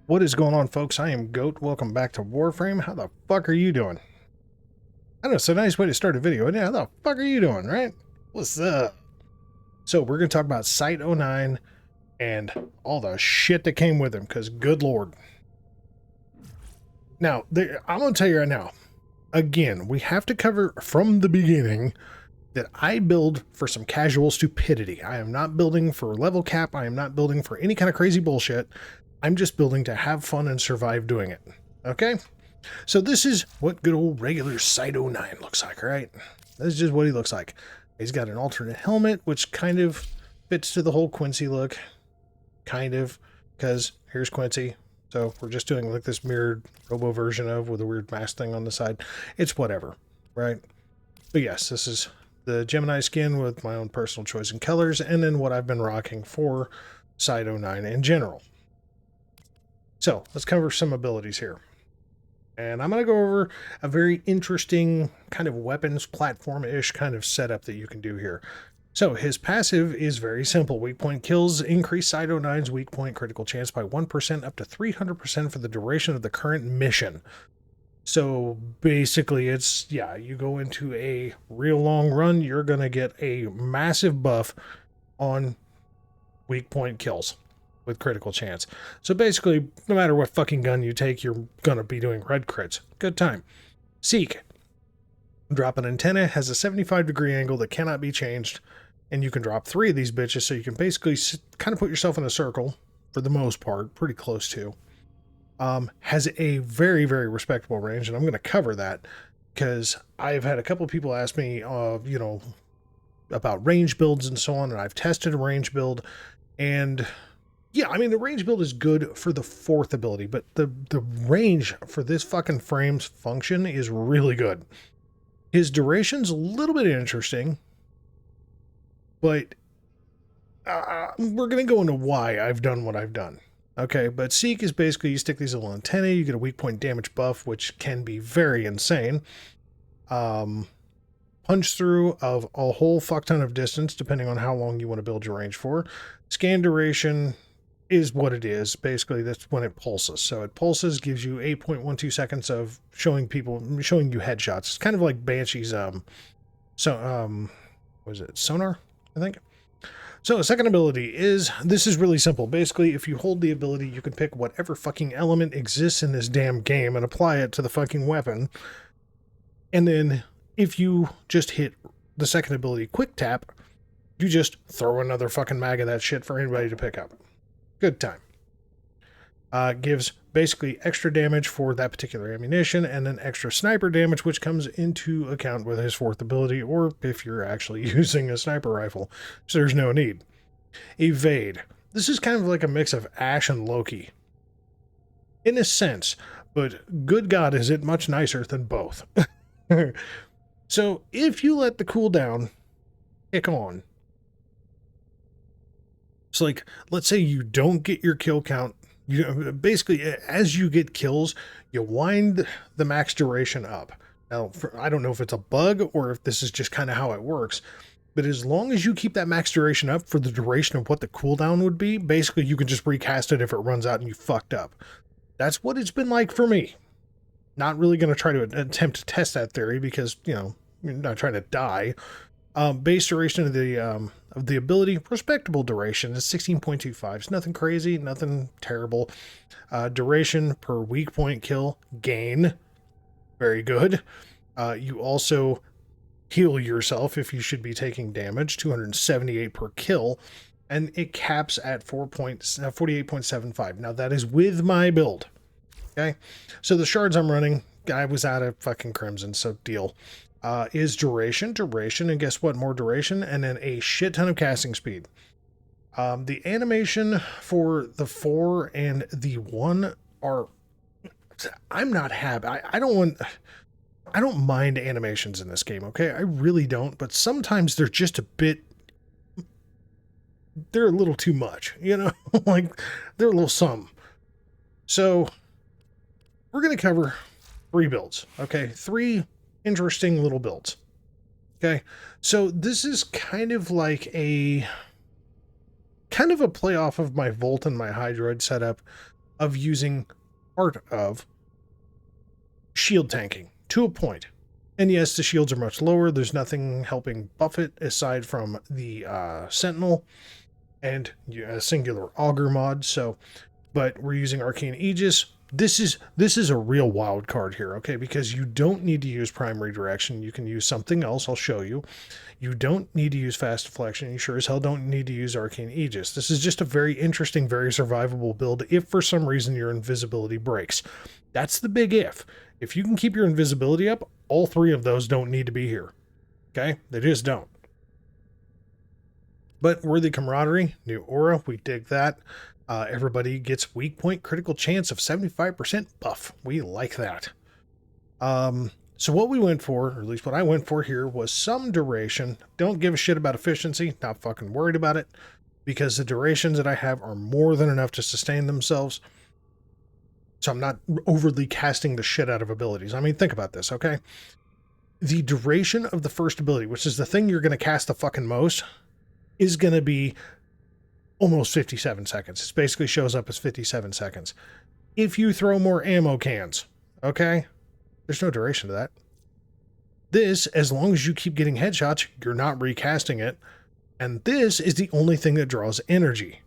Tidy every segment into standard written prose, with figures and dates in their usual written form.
What is going on, folks? I am Goat. Welcome back to Warframe. How the fuck are you doing? I know it's a nice way to start a video. Yeah, how the fuck are you doing, right? What's up? So we're going to talk about CYTE-09 and all the shit that came with him, because good lord. Now, I'm going to tell you right now, again, we have to cover from the beginning that I build for some casual stupidity. I am not building for level cap. I am not building for any kind of crazy bullshit. I'm just building to have fun and survive doing it. Okay? So this is what good old regular CYTE-09 looks like, right? This is just what he looks like. He's got an alternate helmet, which kind of fits to the whole Quincy look. Kind of. Because here's Quincy. So we're just doing like this mirrored robo version of with a weird mask thing on the side. It's whatever, right? But yes, this is the Gemini skin with my own personal choice in colors, and then what I've been rocking for CYTE-09 in general. So let's cover some abilities here. And I'm going to go over a very interesting kind of weapons platform-ish kind of setup that you can do here. So his passive is very simple. Weak point kills increase CYTE-09's weak point critical chance by 1% up to 300% for the duration of the current mission. So basically it's, yeah, you go into a real long run, you're going to get a massive buff on weak point kills with critical chance. So basically, no matter what fucking gun you take, you're going to be doing red crits. Good time. Seek. Drop an antenna, has a 75-degree angle that cannot be changed, and you can drop 3 of these bitches, so you can basically kind of put yourself in a circle, for the most part, pretty close to. Has a very, very respectable range, and I'm going to cover that, because I've had a couple of people ask me, you know, about range builds and so on, and I've tested a range build, and yeah, I mean, the range build is good for the 4th ability, but the range for this fucking frame's function is really good. His duration's a little bit interesting, but we're going to go into why I've done what I've done. Okay, but Seek is basically you stick these little antennae, you get a weak point damage buff, which can be very insane. Punch through of a whole fuck ton of distance, depending on how long you want to build your range for. Scan duration is what it is. Basically, that's when it pulses. So it pulses, gives you 8.12 seconds of showing you headshots. It's kind of like Banshee's, what is it? Sonar, I think. So a second ability is, this is really simple. Basically, if you hold the ability, you can pick whatever fucking element exists in this damn game and apply it to the fucking weapon. And then if you just hit the second ability quick tap, you just throw another fucking mag of that shit for anybody to pick up. Good time. Gives basically extra damage for that particular ammunition, and then extra sniper damage, which comes into account with his 4th ability, or if you're actually using a sniper rifle, so there's no need. Evade. This is kind of like a mix of Ash and Loki. In a sense, but good God, is it much nicer than both. So if you let the cooldown kick on, so like, let's say you don't get your kill count. Basically, as you get kills, you wind the max duration up. Now, I don't know if it's a bug or if this is just kind of how it works, but as long as you keep that max duration up for the duration of what the cooldown would be, basically you can just recast it if it runs out and you fucked up. That's what it's been like for me. Not really going to try to attempt to test that theory because, you know, you're not trying to die. Base duration of the ability, respectable duration is 16.25. It's nothing crazy, nothing terrible. Duration per weak point kill, gain, very good. You also heal yourself if you should be taking damage, 278 per kill, and it caps at 48.75. Now that is with my build. Okay, so the shards I'm running, I was out of fucking Crimson, so deal. Is duration, and guess what? More duration, and then a shit ton of casting speed. The animation for the 4 and the 1 are, I'm not happy. I don't mind animations in this game, okay? I really don't, but sometimes they're just a little too much, you know? Like, they're a little some. So, we're going to cover 3 builds, okay? 3 interesting little builds. Okay, so this is kind of like a play off of my Volt and my Hydroid setup, of using part of shield tanking to a point. And yes, the shields are much lower. There's nothing helping buff it aside from the Sentinel and a singular auger mod. So, but we're using Arcane Aegis. This is a real wild card here, okay? Because you don't need to use prime redirection. You can use something else. I'll show you. You don't need to use fast deflection. You sure as hell don't need to use Arcane Aegis. This is just a very interesting, very survivable build if for some reason your invisibility breaks. That's the big if. If you can keep your invisibility up, all three of those don't need to be here. Okay? They just don't. But Worthy Camaraderie, new aura, we dig that. Everybody gets weak point critical chance of 75% buff. We like that. So what we went for, or at least what I went for here, was some duration. Don't give a shit about efficiency. Not fucking worried about it. Because the durations that I have are more than enough to sustain themselves. So I'm not overly casting the shit out of abilities. I mean, think about this, okay? The duration of the first ability, which is the thing you're going to cast the fucking most, is going to be almost 57 seconds. It basically shows up as 57 seconds. If you throw more ammo cans, okay? There's no duration to that. This, as long as you keep getting headshots, you're not recasting it. And this is the only thing that draws energy.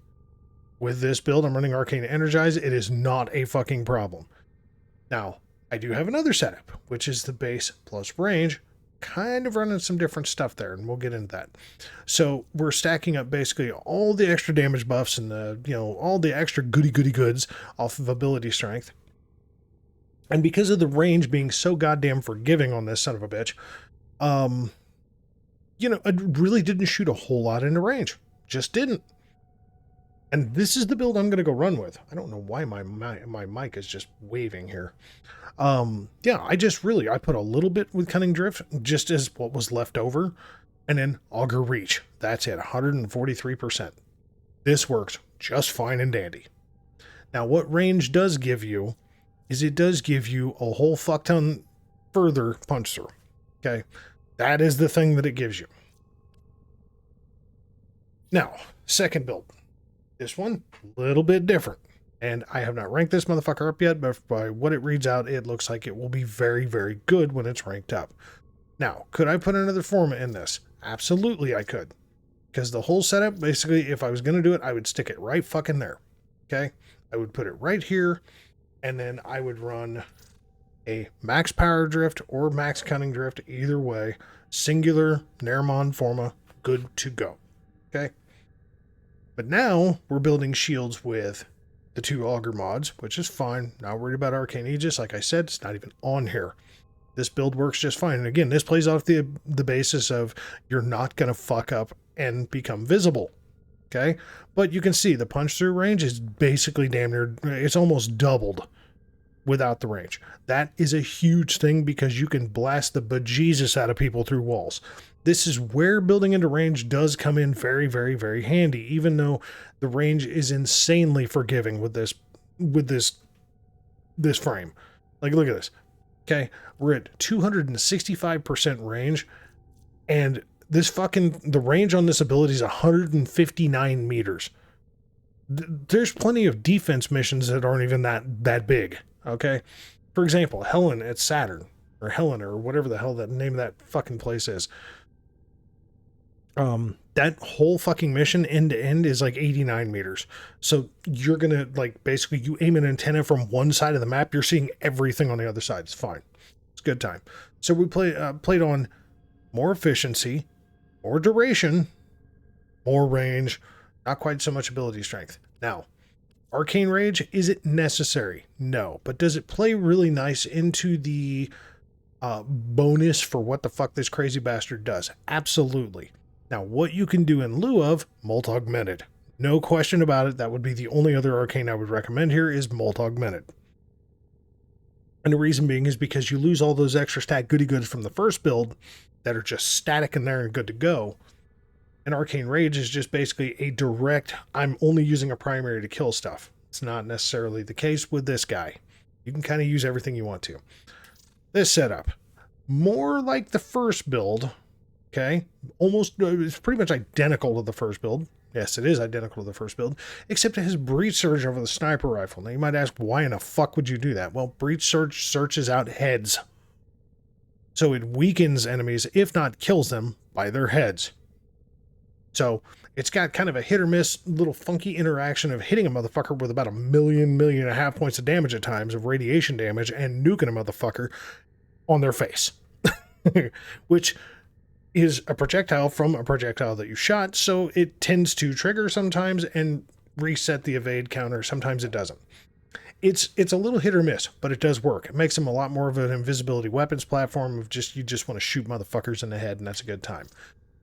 With this build, I'm running Arcane Energize. It is not a fucking problem. Now, I do have another setup, which is the base plus range. Kind of running some different stuff there, and we'll get into that. So we're stacking up basically all the extra damage buffs and the, all the extra goody goods off of ability strength. And because of the range being so goddamn forgiving on this son of a bitch, I really didn't shoot a whole lot into range. Just didn't. And this is the build I'm going to go run with. I don't know why my mic is just waving here. Yeah, I put a little bit with Cunning Drift, just as what was left over. And then Augur Reach. That's it, 143%. This works just fine and dandy. Now, what range does give you is it does give you a whole fuck ton further punch through. Okay? That is the thing that it gives you. Now, second build. This one, a little bit different. And I have not ranked this motherfucker up yet, but by what it reads out, it looks like it will be very, very good when it's ranked up. Now, could I put another forma in this? Absolutely I could. Because the whole setup, basically, if I was going to do it, I would stick it right fucking there. Okay? I would put it right here, and then I would run a max power drift or max cunning drift, either way. Singular, Naramon forma, good to go. Okay? But now we're building shields with the 2 auger mods, which is fine. Not worried about Arcane Aegis. Like I said, it's not even on here. This build works just fine. And again, this plays off the basis of you're not going to fuck up and become visible. Okay? But you can see the punch through range is basically damn near, it's almost doubled without the range. That is a huge thing because you can blast the bejesus out of people through walls. This is where building into range does come in very, very, very handy, even though the range is insanely forgiving with this frame. Like, look at this. Okay, we're at 265% range, and the range on this ability is 159 meters. There's plenty of defense missions that aren't even that big. Okay, for example, Helen at Saturn, or Helen, or whatever the hell that name of that fucking place is. That whole fucking mission end to end is like 89 meters. So you're going to basically you aim an antenna from one side of the map. You're seeing everything on the other side. It's fine. It's a good time. So we played on more efficiency, more duration, more range, not quite so much ability strength. Now, Arcane Rage, is it necessary? No. But does it play really nice into the bonus for what the fuck this crazy bastard does? Absolutely. Now, what you can do in lieu of Molt Augmented. No question about it. That would be the only other arcane I would recommend here is Molt Augmented. And the reason being is because you lose all those extra stat goody goods from the first build that are just static in there and good to go. And Arcane Rage is just basically a direct, I'm only using a primary to kill stuff. It's not necessarily the case with this guy. You can kind of use everything you want to. This setup, more like the first build. Okay, almost, it's pretty much identical to the first build. Yes, it is identical to the first build, except it has breach surge over the sniper rifle. Now you might ask, why in the fuck would you do that? Well, breach surge searches out heads. So it weakens enemies, if not kills them, by their heads. So it's got kind of a hit or miss, little funky interaction of hitting a motherfucker with about 1.5 million points of damage at times of radiation damage and nuking a motherfucker on their face. Which is a projectile from a projectile that you shot, so it tends to trigger sometimes and reset the evade counter. Sometimes it doesn't. It's a little hit or miss, but it does work. It makes him a lot more of an invisibility weapons platform of you just want to shoot motherfuckers in the head, and that's a good time.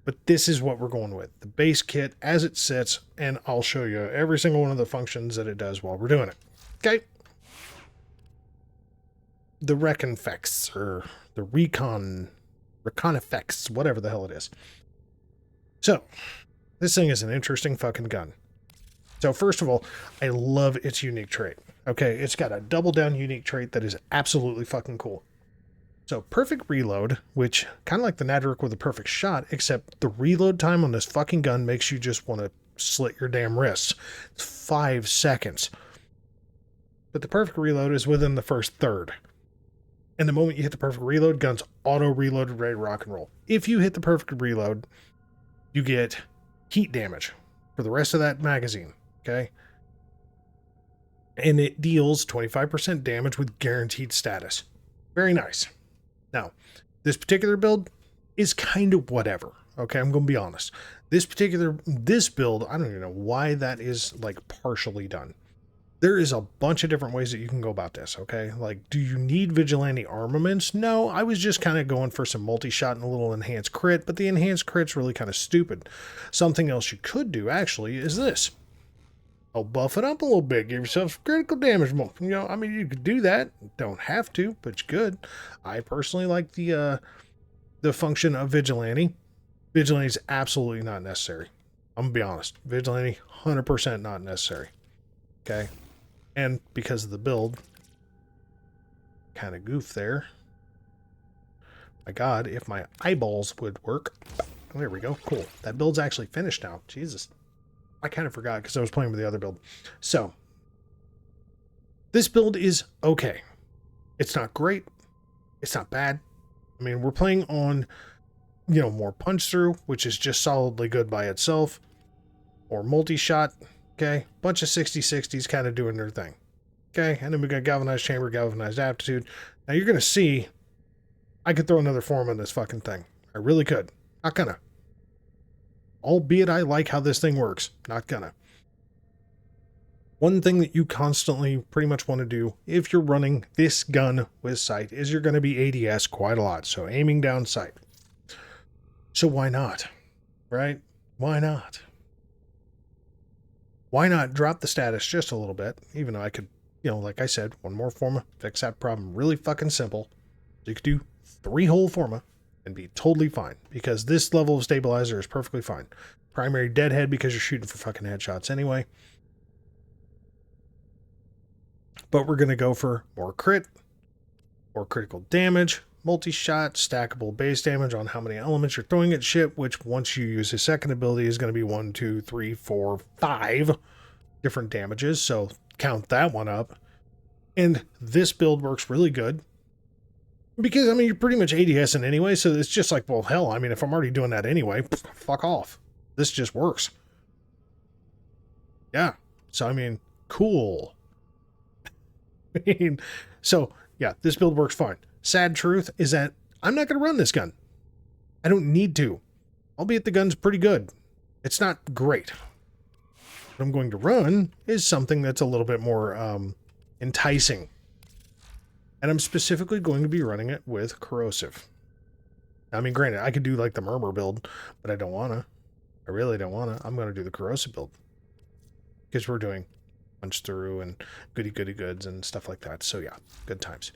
But this is what we're going with. The base kit as it sits, and I'll show you every single one of the functions that it does while we're doing it. Okay? The Recon effects, or the Recon effects, whatever the hell it is. So, this thing is an interesting fucking gun. So first of all, I love its unique trait. Okay, it's got a double down unique trait that is absolutely fucking cool. So perfect reload, which kind of like the Nadric with a perfect shot, except the reload time on this fucking gun makes you just want to slit your damn wrists. It's 5 seconds. But the perfect reload is within the first third. And the moment you hit the perfect reload, gun's auto-reloaded, ready to rock and roll. If you hit the perfect reload, you get heat damage for the rest of that magazine, okay? And it deals 25% damage with guaranteed status. Very nice. Now, this particular build is kind of whatever, okay? I'm going to be honest. This build, I don't even know why that is, like, partially done. There is a bunch of different ways that you can go about this, okay? Like, do you need vigilante armaments? No, I was just kind of going for some multi-shot and a little enhanced crit, but the enhanced crit's really kind of stupid. Something else you could do, actually, is this. I'll buff it up a little bit, give yourself some critical damage. You know, I mean, you could do that. Don't have to, but you could. I personally like the function of vigilante. Vigilante is absolutely not necessary. I'm gonna be honest. Vigilante, 100% not necessary. Okay? And because of the build, kind of goof there. My God, if my eyeballs would work. There we go. Cool. That build's actually finished now. Jesus. I kind of forgot because I was playing with the other build. So, this build is okay. It's not great. It's not bad. I mean, we're playing on, you know, more punch through, which is just solidly good by itself. Or multi-shot. Okay, bunch of 60-60s kind of doing their thing. Okay, and then we got galvanized chamber, galvanized aptitude. Now you're going to see, I could throw another form on this fucking thing. I really could. Not gonna. Albeit I like how this thing works. Not gonna. One thing that you constantly pretty much want to do if you're running this gun with sight is you're going to be ADS quite a lot. So aiming down sight. So why not? Right? Why not? Why not drop the status just a little bit, even though I could, you know, like I said, one more forma, fix that problem really fucking simple. So you could do 3 whole forma and be totally fine, because this level of stabilizer is perfectly fine. Primary deadhead because you're shooting for fucking headshots anyway. But we're going to go for more crit, more critical damage, multi-shot, stackable base damage on how many elements you're throwing at shit, which once you use his second ability is going to be 1, 2, 3, 4, 5 different damages. So count that one up. And this build works really good because, I mean, you're pretty much ADSing anyway. So it's just like, well, hell, I mean, if I'm already doing that anyway, fuck off. This just works. Yeah. So, I mean, cool. I mean, so yeah, this build works fine. Sad truth is that I'm not going to run this gun. I don't need to. Albeit the gun's pretty good. It's not great. What I'm going to run is something that's a little bit more enticing. And I'm specifically going to be running it with corrosive. I mean, granted, I could do like the murmur build, but I don't want to. I really don't want to. I'm going to do the corrosive build. Because we're doing punch through and goody goods and stuff like that. So yeah, good times.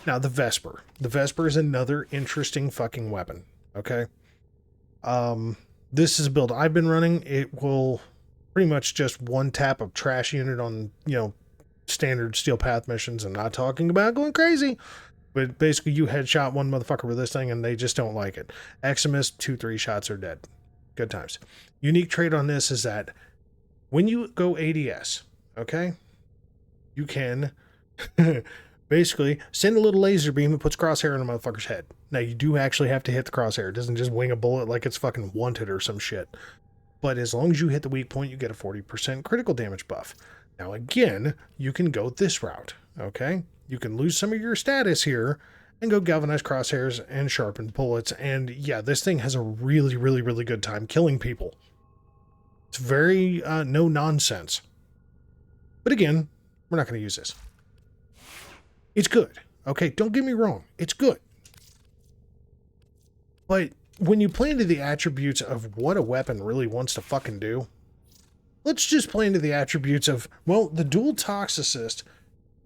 Now the Vesper. The Vesper is another interesting fucking weapon. Okay. This is a build I've been running. It will pretty much just one tap of trash unit on, you know, standard steel path missions. I'm not talking about going crazy, but basically you headshot one motherfucker with this thing and they just don't like it. Eximus, 2-3 shots are dead. Good times. Unique trait on this is that when you go ADS, okay, you can basically send a little laser beam that puts crosshair in a motherfucker's head. Now, you do actually have to hit the crosshair. It doesn't just wing a bullet like it's fucking wanted or some shit. But as long as you hit the weak point, you get a 40% critical damage buff. Now, again, you can go this route, okay? You can lose some of your status here and go galvanize crosshairs and sharpen bullets. And yeah, this thing has a really, really, really good time killing people. It's very no nonsense. But again, we're not going to use this. It's good, okay? Don't get me wrong. It's good. But when you play into the attributes of what a weapon really wants to fucking do, let's just play into the attributes of, well, the dual tox assist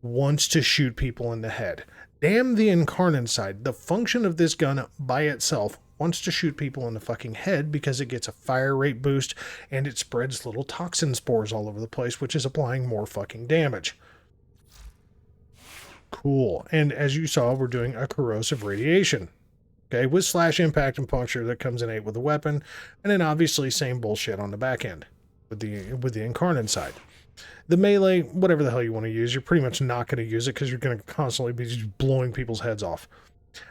wants to shoot people in the head. Damn the incarnate side. The function of this gun by itself wants to shoot people in the fucking head because it gets a fire rate boost and it spreads little toxin spores all over the place, which is applying more fucking damage. Cool. And as you saw, we're doing a corrosive radiation. Okay, with slash impact and puncture that comes innate with the weapon, and then obviously same bullshit on the back end with the incarnate side. The melee, whatever the hell you want to use, you're pretty much not going to use it because you're going to constantly be just blowing people's heads off.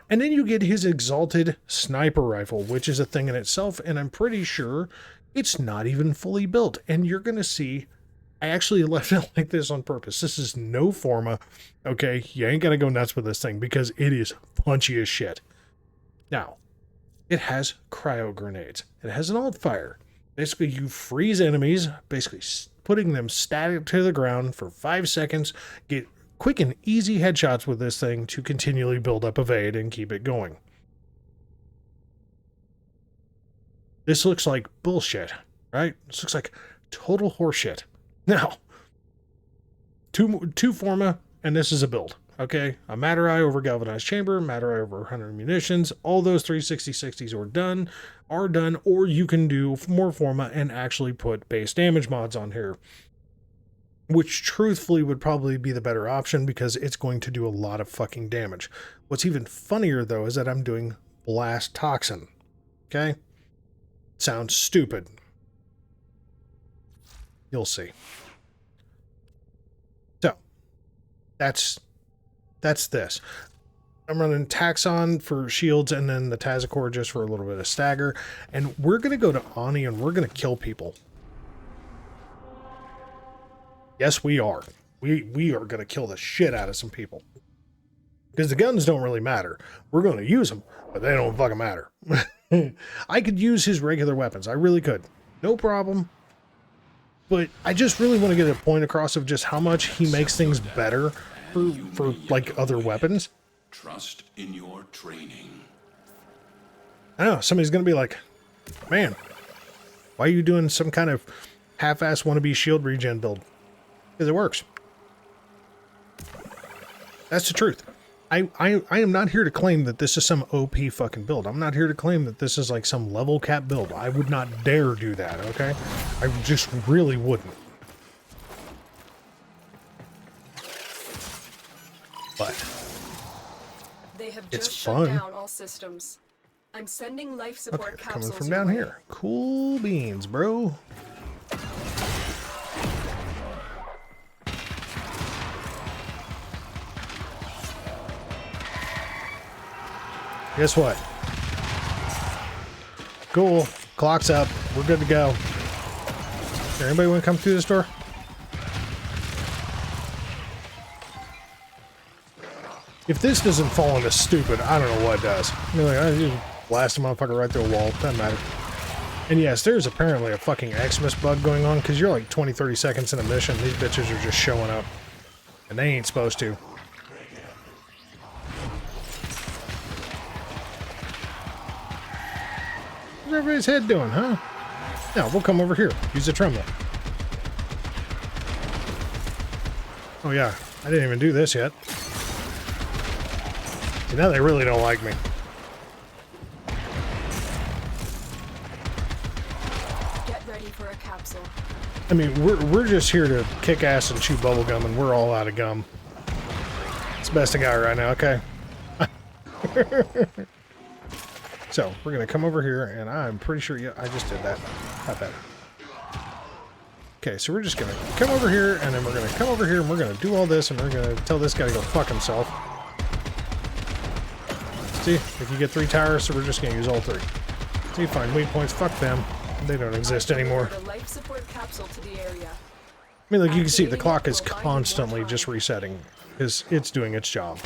And then you get his exalted sniper rifle, which is a thing in itself, and I'm pretty sure it's not even fully built. And you're going to see, I actually left it like this on purpose. This is no forma, okay? You ain't got to go nuts with this thing because it is punchy as shit. Now, it has cryo grenades. It has an alt fire. Basically, you freeze enemies, basically putting them static to the ground for 5 seconds, get quick and easy headshots with this thing to continually build up evade and keep it going. This looks like bullshit, right? This looks like total horseshit. Now, two forma, and this is a build. Okay, a Matter Eye over Galvanized Chamber, Matter Eye over 100 munitions, all those 360-60s are done, or you can do more forma and actually put base damage mods on here, which truthfully would probably be the better option because it's going to do a lot of fucking damage. What's even funnier though is that I'm doing Blast Toxin, okay? Sounds stupid. You'll see. So, that's this. I'm running Taxon for shields and then the Tazakor just for a little bit of stagger. And we're going to go to Ani and we're going to kill people. Yes, we are. We are going to kill the shit out of some people. Because the guns don't really matter. We're going to use them, but they don't fucking matter. I could use his regular weapons. I really could. No problem. But I just really want to get a point across of just how much he makes things better for like other weapons. Trust in your training. I know, somebody's gonna be like, man, why are you doing some kind of half-ass wannabe shield regen build? Because it works. That's the truth. I am not here to claim that this is some OP fucking build. I'm not here to claim that this is like some level cap build. I would not dare do that, okay? I just really wouldn't. But they have it's just fun. shut down all systems. I'm sending life support capsules coming from down here. Cool beans, bro. Guess what? Cool. Clock's up. We're good to go. Here, anybody want to come through this door? If this doesn't fall into stupid, I don't know what does. You're like, I just blast a motherfucker right through a wall. Doesn't matter. And yes, there's apparently a fucking Xmas bug going on because you're like 20, 30 seconds in a mission. These bitches are just showing up. And they ain't supposed to. What's everybody's head doing, huh? Now, we'll come over here. Use the tremble. Oh yeah, I didn't even do this yet. See, now they really don't like me. Get ready for a capsule. I mean, we're just here to kick ass and chew bubblegum, and we're all out of gum. It's the best I got right now, okay? So So we're gonna come over here, and I'm pretty sure, yeah, I just did that. Not bad. Okay, so we're just gonna come over here, and then we're gonna come over here, and we're gonna do all this, and we're gonna tell this guy to go fuck himself. See, if you get 3 towers, so we're just gonna use all 3. See, find weak points, fuck them. They don't exist anymore. A life support capsule to the area. I mean, like you can see, the clock is constantly just resetting, because it's doing its job.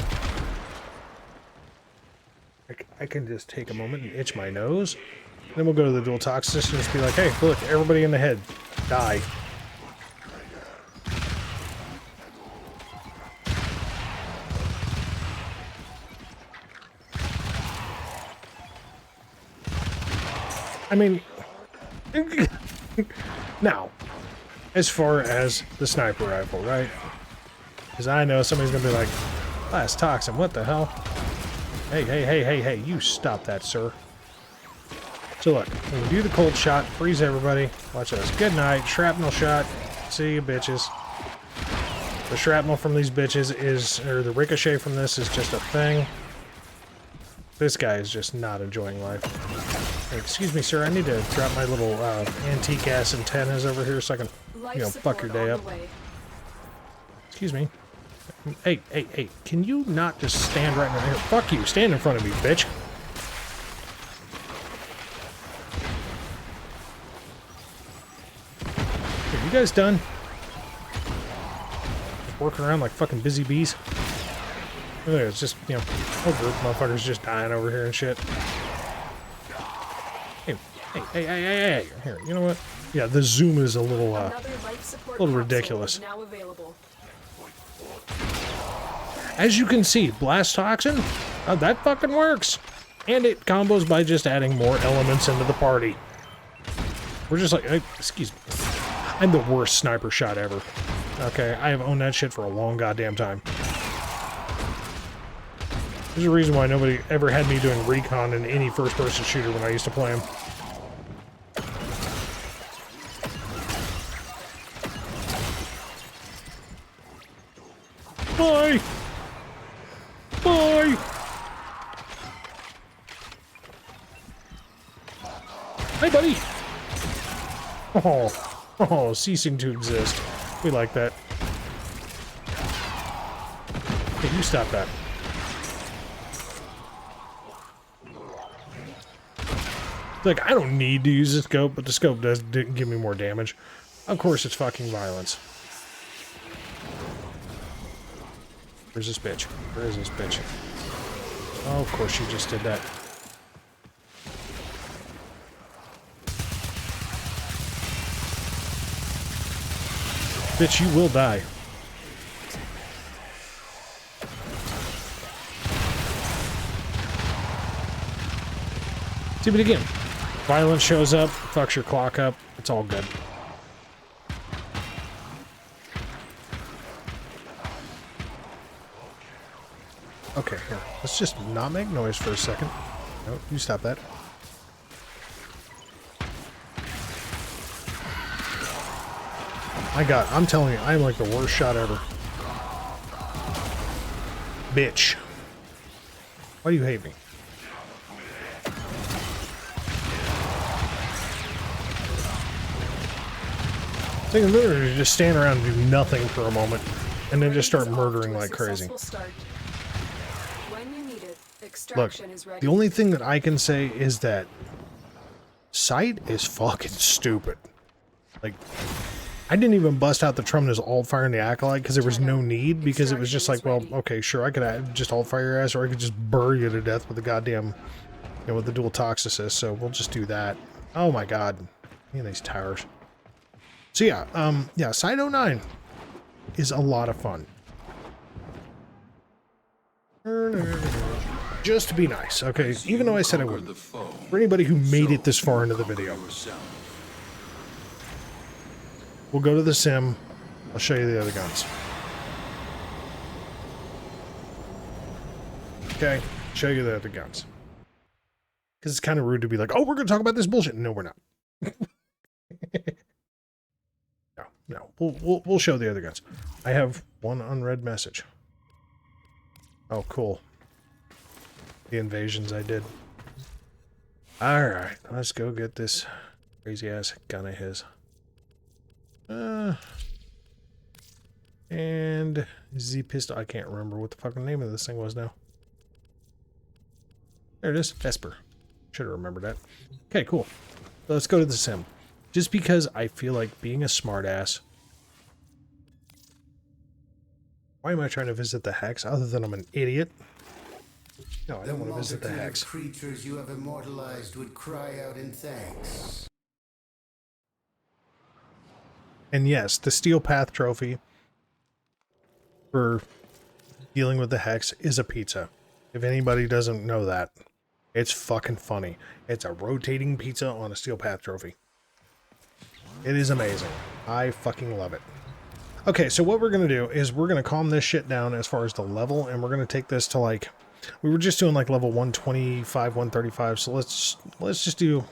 I can just take a moment and itch my nose. Then we'll go to the dual toxicist and just be like, hey, look, everybody in the head, die. I mean, now, as far as the sniper rifle, right? Because I know somebody's going to be like, blast toxin, what the hell? Hey, you stop that, sir. So look, when we do the cold shot, freeze everybody. Watch this. Good night. Shrapnel shot. See you, bitches. The shrapnel from these bitches is, or the ricochet from this is just a thing. This guy is just not enjoying life. Hey, excuse me, sir. I need to drop my little antique ass antennas over here so I can, you know, fuck your day up. Excuse me. Hey, can you not just stand right here? Fuck you. Stand in front of me, bitch. Are you guys done? Just working around like fucking busy bees? Look, it's just, you know, whole group of motherfuckers just dying over here and shit. Hey. Here, you know what? Yeah, the zoom is a little ridiculous. Now available. As you can see, blast toxin, that fucking works. And it combos by just adding more elements into the party. We're just like, excuse me. I'm the worst sniper shot ever. Okay, I have owned that shit for a long goddamn time. There's a reason why nobody ever had me doing recon in any first-person shooter when I used to play them. Bye! Bye! Hey, buddy! Oh, ceasing to exist. We like that. Hey, you stop that. Like, I don't need to use the scope, but the scope does give me more damage. Of course, it's fucking violence. Where's this bitch? Where is this bitch? Oh, of course you just did that. Bitch, you will die. See, but again, violence shows up, fucks your clock up, it's all good. Okay, here. Let's just not make noise for a second. No, you stop that. My God, I'm telling you, I'm like the worst shot ever. Bitch. Why do you hate me? So you can literally just stand around and do nothing for a moment, and then just start murdering like crazy. Look, the only thing that I can say is that CYTE is fucking stupid. Like, I didn't even bust out the Tremendous alt fire and the Acolyte because there was no need, because it was just like, well, okay, sure, I could just alt fire your ass, or I could just bury you to death with the goddamn, you know, with the dual toxicist, so we'll just do that. Oh my God. Look at these towers. So yeah, CYTE-09 is a lot of fun. Just to be nice, okay? Even though I said I wouldn't. For anybody who made it this far into the video. We'll go to the sim. I'll show you the other guns. Okay, show you the other guns. Because it's kind of rude to be like, oh, we're going to talk about this bullshit. No, we're not. No, we'll show the other guns. I have one unread message. Oh, cool. The invasions I did. Alright, let's go get this crazy ass gun of his. And Z pistol. I can't remember what the fucking name of this thing was now. There it is. Vesper. Should have remembered that. Okay, cool. So let's go to the sim. Just because I feel like being a smartass. Why am I trying to visit the hex other than I'm an idiot? No, I don't want to visit the hex. Creatures you have immortalized would cry out in thanks. And yes, the Steel Path trophy for dealing with the hex is a pizza. If anybody doesn't know that, it's fucking funny. It's a rotating pizza on a Steel Path trophy. It is amazing. I fucking love it. Okay, so what we're going to do is we're going to calm this shit down as far as the level, and we're going to take this to like, we were just doing like level 125, 135, so let's just do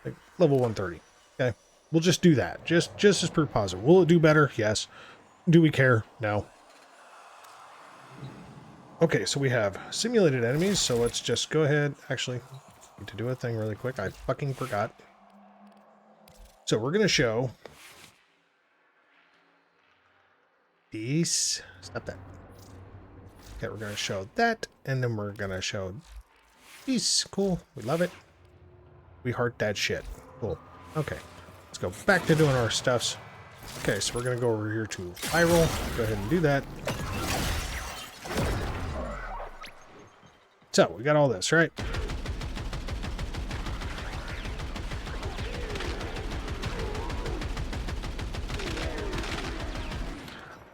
like level 130. Okay, we'll just do that. Just as proof positive. Will it do better? Yes. Do we care? No. Okay, so we have simulated enemies, so let's just go ahead. Actually, need to do a thing really quick. I fucking forgot. So we're going to show these. Stop that. Okay, we're going to show that, and then we're going to show these. Cool. We love it. We heart that shit. Cool. Okay, let's go back to doing our stuffs. Okay, so we're going to go over here to viral. Go ahead and do that. So, we got all this, right?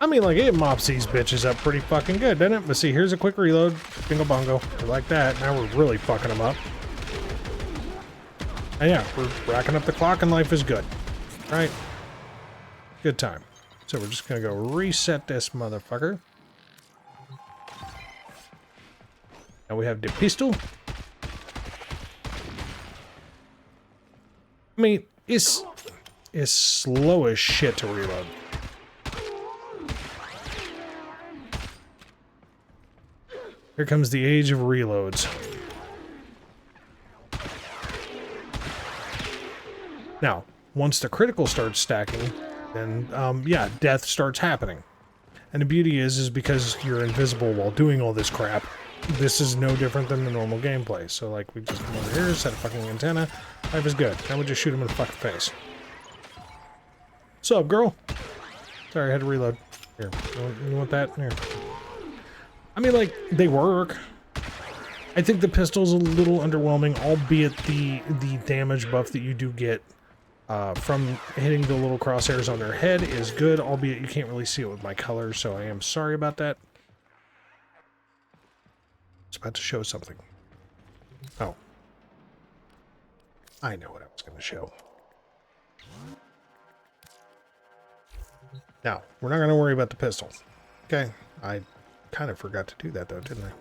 I mean, like, it mops these bitches up pretty fucking good, doesn't it? But see, here's a quick reload. Bingo bongo. Like that. Now we're really fucking them up. And yeah, we're racking up the clock and life is good. Right? Good time. So we're just going to go reset this motherfucker. Now we have the pistol. I mean, it's slow as shit to reload. Here comes the age of reloads. Now, once the critical starts stacking, then, yeah, death starts happening. And the beauty is because you're invisible while doing all this crap, this is no different than the normal gameplay. So, like, we just come over here, set a fucking antenna, life is good. Now we just shoot him in the fucking face. What's up, girl? Sorry, I had to reload. Here, you want that? Here. I mean, like, they work. I think the pistol's a little underwhelming, albeit the damage buff that you do get from hitting the little crosshairs on their head is good, albeit you can't really see it with my color, so I am sorry about that. It's about to show something. Oh. I know what I was going to show. Now, we're not going to worry about the pistol. Okay, I kind of forgot to do that, though, didn't I?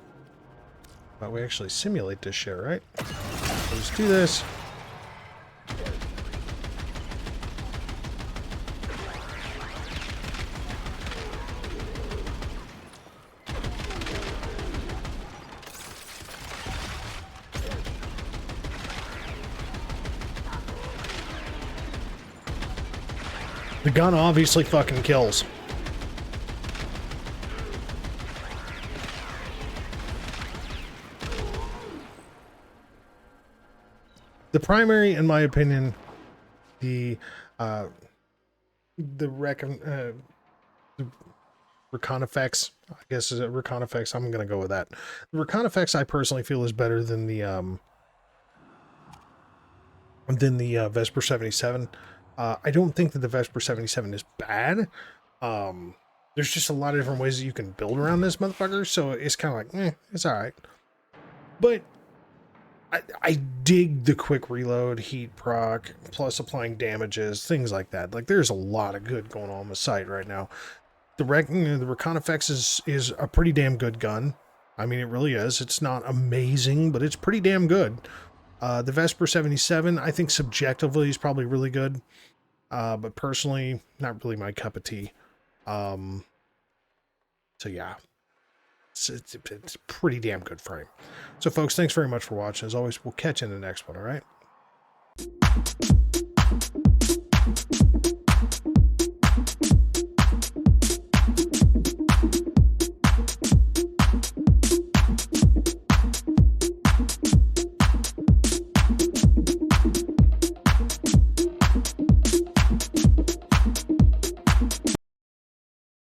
But we actually simulate this shit, right? Let's do this. The gun obviously fucking kills. The primary, in my opinion, the recon effects, I guess is it recon effects? I'm gonna go with that. The recon effects I personally feel is better than the Vesper 77. I don't think that the Vesper 77 is bad. There's just a lot of different ways that you can build around this motherfucker, so it's kind of like, it's alright. But I dig the quick reload, heat proc, plus applying damages, things like that. Like, there's a lot of good going on with CYTE right now. The recon effects is a pretty damn good gun. I mean, it really is. It's not amazing, but it's pretty damn good. The Vesper 77, I think subjectively is probably really good. But personally, not really my cup of tea. So yeah. It's a pretty damn good frame. So folks, thanks very much for watching. As always, we'll catch you in the next one. All right.